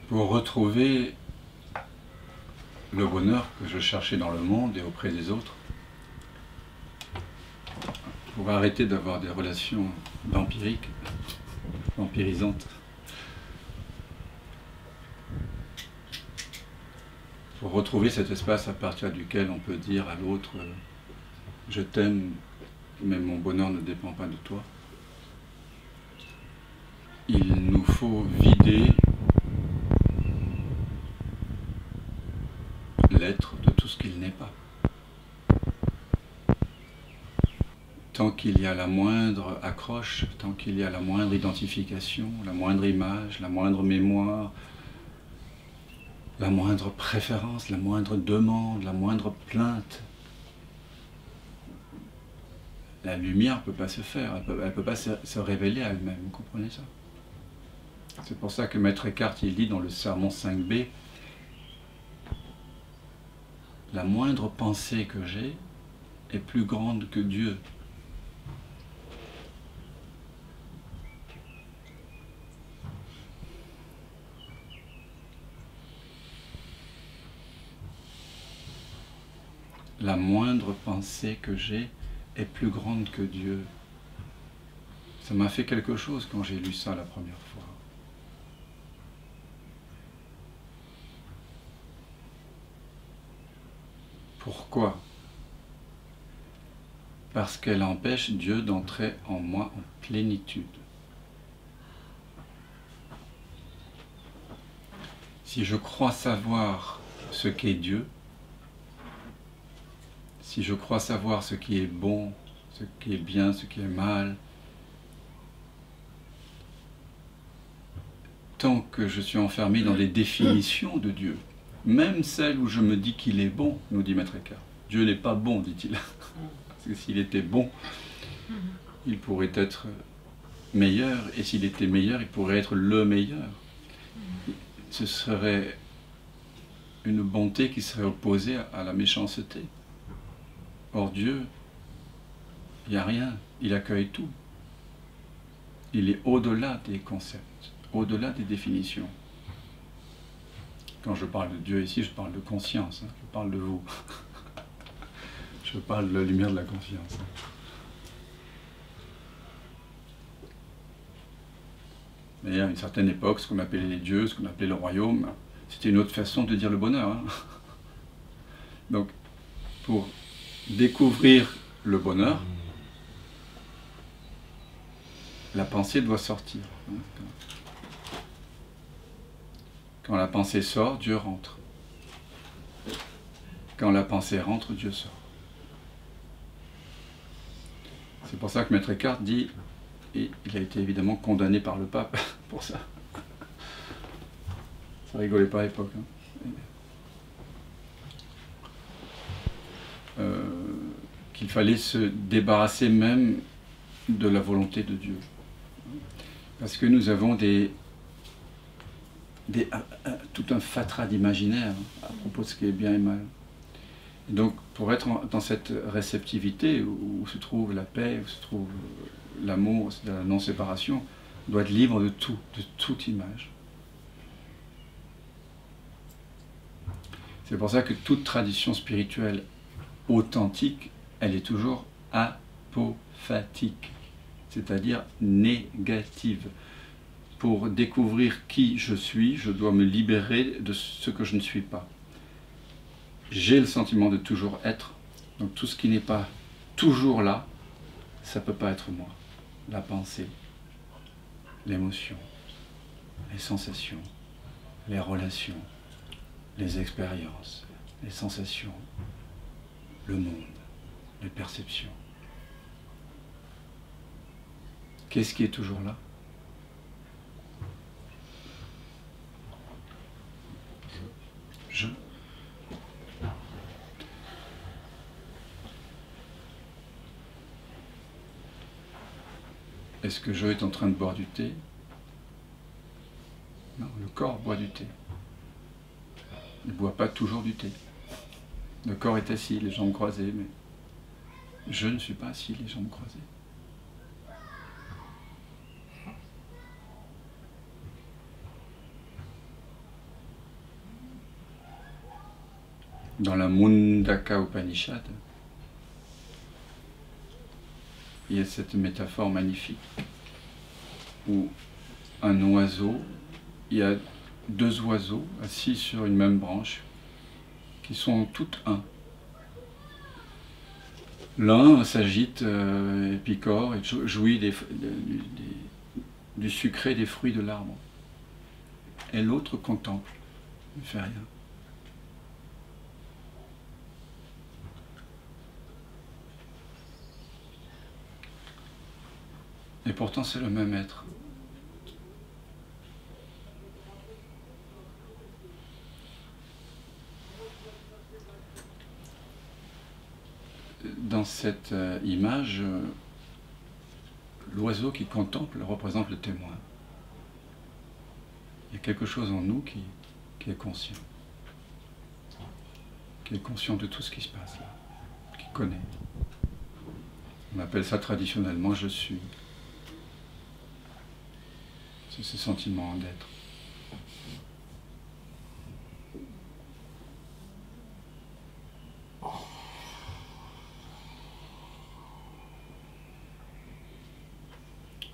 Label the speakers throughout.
Speaker 1: pour retrouver le bonheur que je cherchais dans le monde et auprès des autres, pour arrêter d'avoir des relations vampiriques, vampirisantes, pour retrouver cet espace à partir duquel on peut dire à l'autre « je t'aime, mais mon bonheur ne dépend pas de toi ». Il nous faut vider l'être de tout ce qu'il n'est pas. Tant qu'il y a la moindre accroche, tant qu'il y a la moindre identification, la moindre image, la moindre mémoire, la moindre préférence, la moindre demande, la moindre plainte, la lumière ne peut pas se faire, elle ne peut pas se révéler à elle-même, vous comprenez ça? C'est pour ça que Maître Eckhart, il dit dans le sermon 5b, la moindre pensée que j'ai est plus grande que Dieu. La moindre pensée que j'ai est plus grande que Dieu. Ça m'a fait quelque chose quand j'ai lu ça la première fois. Pourquoi? Parce qu'elle empêche Dieu d'entrer en moi en plénitude. Si je crois savoir ce qu'est Dieu, si je crois savoir ce qui est bon, ce qui est bien, ce qui est mal, tant que je suis enfermé dans les définitions de Dieu, même celles où je me dis qu'il est bon, nous dit Maître Eckhart. Dieu n'est pas bon, dit-il. Parce que s'il était bon, il pourrait être meilleur, et s'il était meilleur, il pourrait être le meilleur. Ce serait une bonté qui serait opposée à la méchanceté. Or Dieu, il n'y a rien, il accueille tout. Il est au-delà des concepts, au-delà des définitions. Quand je parle de Dieu ici, je parle de conscience, hein, je parle de vous. Je parle de la lumière de la conscience. Et à une certaine époque, ce qu'on appelait les dieux, ce qu'on appelait le royaume, c'était une autre façon de dire le bonheur. Hein. Donc, pour découvrir le bonheur, la pensée doit sortir. Quand la pensée sort, Dieu rentre. Quand la pensée rentre, Dieu sort. C'est pour ça que Maître Eckhart dit, et il a été évidemment condamné par le pape pour ça. Ça rigolait pas à l'époque. Hein. Qu'il fallait se débarrasser même de la volonté de Dieu. Parce que nous avons tout un fatras d'imaginaire à propos de ce qui est bien et mal. Et donc, pour être dans cette réceptivité où se trouve la paix, où se trouve l'amour, la non-séparation, on doit être libre de tout, de toute image. C'est pour ça que toute tradition spirituelle authentique, elle est toujours apophatique, c'est-à-dire négative. Pour découvrir qui je suis, je dois me libérer de ce que je ne suis pas. J'ai le sentiment de toujours être, donc tout ce qui n'est pas toujours là, ça ne peut pas être moi. La pensée, l'émotion, les sensations, les relations, les expériences, les sensations, le monde, les perceptions. Qu'est-ce qui est toujours là? Je. Est-ce que je est en train de boire du thé? Non, le corps boit du thé. Il ne boit pas toujours du thé. Le corps est assis, les jambes croisées, mais je ne suis pas assis, les jambes croisées. Dans la Mundaka Upanishad, il y a cette métaphore magnifique où un oiseau, il y a deux oiseaux assis sur une même branche qui sont toutes un. L'un s'agite et picore et jouit du sucré des fruits de l'arbre. Et l'autre contemple, ne fait rien. Et pourtant c'est le même être. Dans cette image, l'oiseau qui contemple représente le témoin. Il y a quelque chose en nous qui est conscient. Qui est conscient de tout ce qui se passe là, qui connaît. On appelle ça traditionnellement « je suis ». C'est ce sentiment d'être.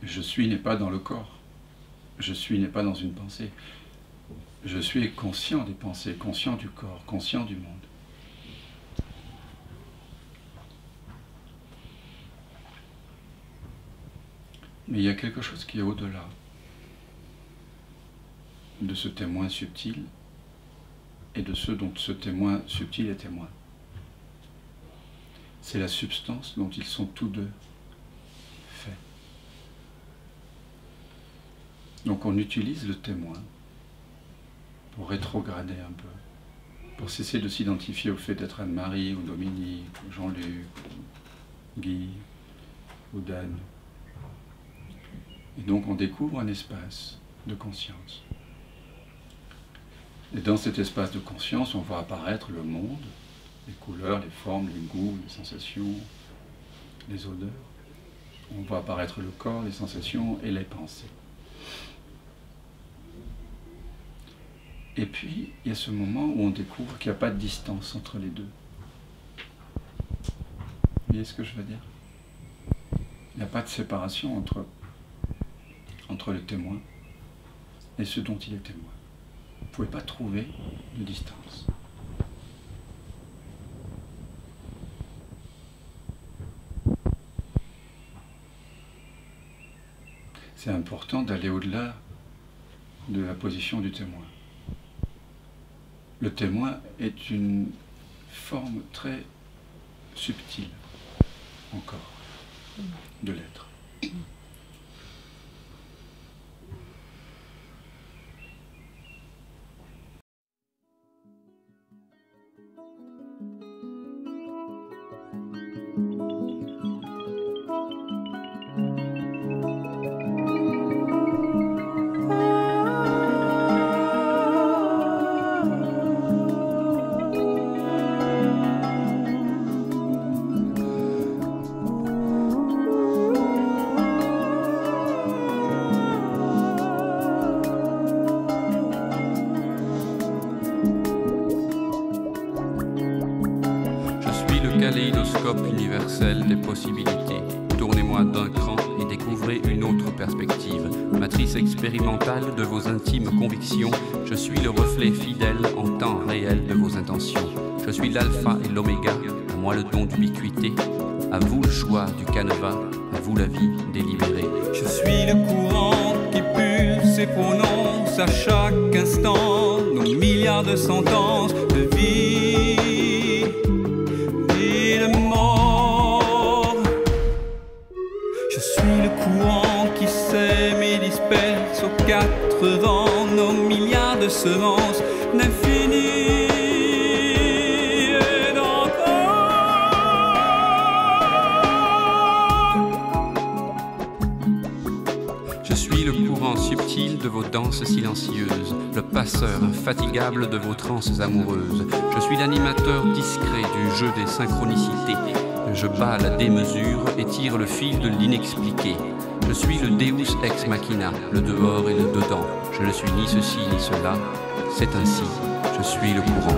Speaker 1: Je suis n'est pas dans le corps. Je suis n'est pas dans une pensée. Je suis conscient des pensées, conscient du corps, conscient du monde. Mais il y a quelque chose qui est au-delà de ce témoin subtil et de ce dont ce témoin subtil est témoin. C'est la substance dont ils sont tous deux faits. Donc on utilise le témoin pour rétrograder un peu, pour cesser de s'identifier au fait d'être Anne-Marie ou Dominique, ou Jean-Luc, ou Guy, ou Dan. Et donc on découvre un espace de conscience. Et dans cet espace de conscience, on voit apparaître le monde, les couleurs, les formes, les goûts, les sensations, les odeurs. On voit apparaître le corps, les sensations et les pensées. Et puis, il y a ce moment où on découvre qu'il n'y a pas de distance entre les deux. Vous voyez ce que je veux dire? Il n'y a pas de séparation entre le témoin et ce dont il est témoin. Vous ne pouvez pas trouver de distance. C'est important d'aller au-delà de la position du témoin. Le témoin est une forme très subtile, encore, de l'être.
Speaker 2: Kaléidoscope universel des possibilités. Tournez-moi d'un cran et découvrez une autre perspective. Matrice expérimentale de vos intimes convictions. Je suis le reflet fidèle en temps réel de vos intentions. Je suis l'alpha et l'oméga, à moi le don d'ubiquité. À vous le choix du canevas, à vous la vie délibérée.
Speaker 3: Je suis le courant qui pulse et prononce à chaque instant nos milliards de sentences de vie. Je suis le courant qui sème et disperse aux quatre vents nos milliards de semences d'infini et d'encore.
Speaker 2: Je suis le courant subtil de vos danses silencieuses, le passeur infatigable de vos transes amoureuses. Je suis l'animateur discret du jeu des synchronicités. Je bats la démesure et tire le fil de l'inexpliqué. Je suis le Deus ex machina, le dehors et le dedans. Je ne suis ni ceci ni cela, c'est ainsi, je suis le courant.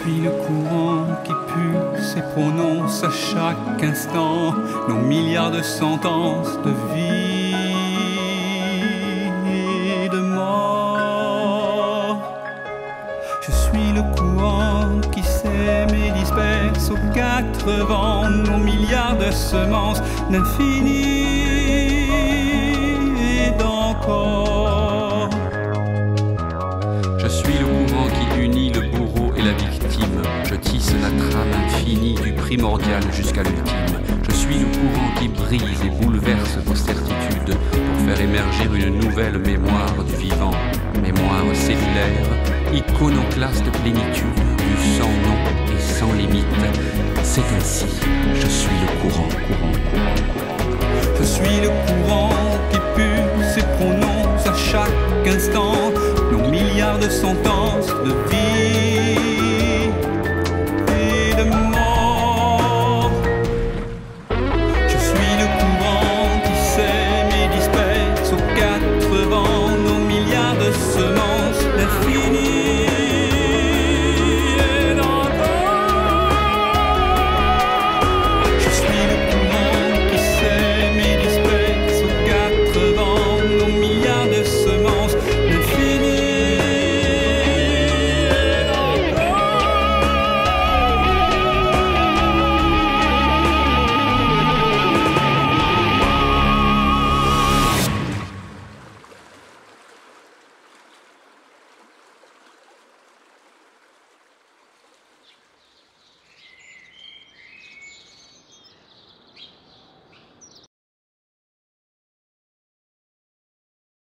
Speaker 3: suis le courant qui pulse et prononce à chaque instant nos milliards de sentences de vie et de mort. Je suis le courant qui sème et disperse aux quatre vents nos milliards de semences d'infini et d'encore.
Speaker 2: Je suis le courant qui unit le bourreau et la victime. Je tisse la trame infinie du primordial jusqu'à l'ultime. Je suis le courant qui brise et bouleverse vos certitudes pour faire émerger une nouvelle mémoire du vivant, mémoire cellulaire, iconoclaste plénitude, du sans nom et sans limite. C'est ainsi, je suis le courant.
Speaker 3: Je suis le courant qui pulse et prononce à chaque instant nos milliards de sentences de vie